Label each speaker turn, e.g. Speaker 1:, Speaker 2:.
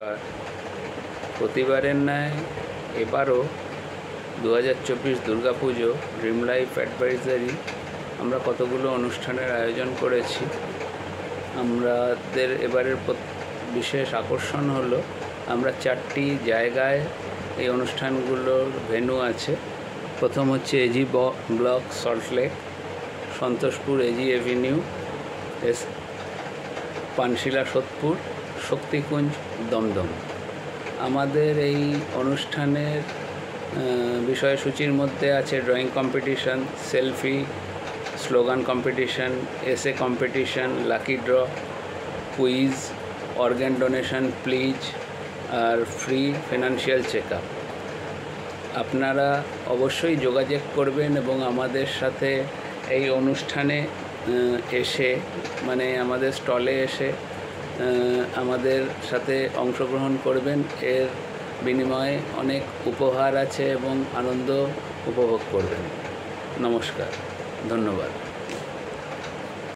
Speaker 1: আর প্রতিবারের ন্যায় এবারও 2024 দুর্গাপুজো ড্রিম লাইফ অ্যাডভাইজারি আমরা কতগুলো অনুষ্ঠানের আয়োজন করেছি। আমাদের এবারের বিশেষ আকর্ষণ হলো আমরা 4টি জায়গায় এই অনুষ্ঠানগুলোর ভেন্যু আছে। প্রথম হচ্ছে AG block Salt Lake, Santoshpur AG avenue, Panshila Sodepur, Shaktikunja Dum Dum. আমাদের এই অনুষ্ঠানের বিষয়সূচির মধ্যে আছে drawing competition, selfie, slogan competition, essay competition, lucky draw, quiz, organ donation, please আর ফ্রি ফিনান্সিয়াল চেক আপ। আপনারা অবশ্যই যোগাযোগ করবেন এবং আমাদের সাথে এই অনুষ্ঠানে এসে আমাদের স্টলে এসে আমাদের সাথে অংশগ্রহণ করবেন। এর বিনিময়ে অনেক উপহার আছে এবং আনন্দ উপভোগ করবেন। নমস্কার, ধন্যবাদ।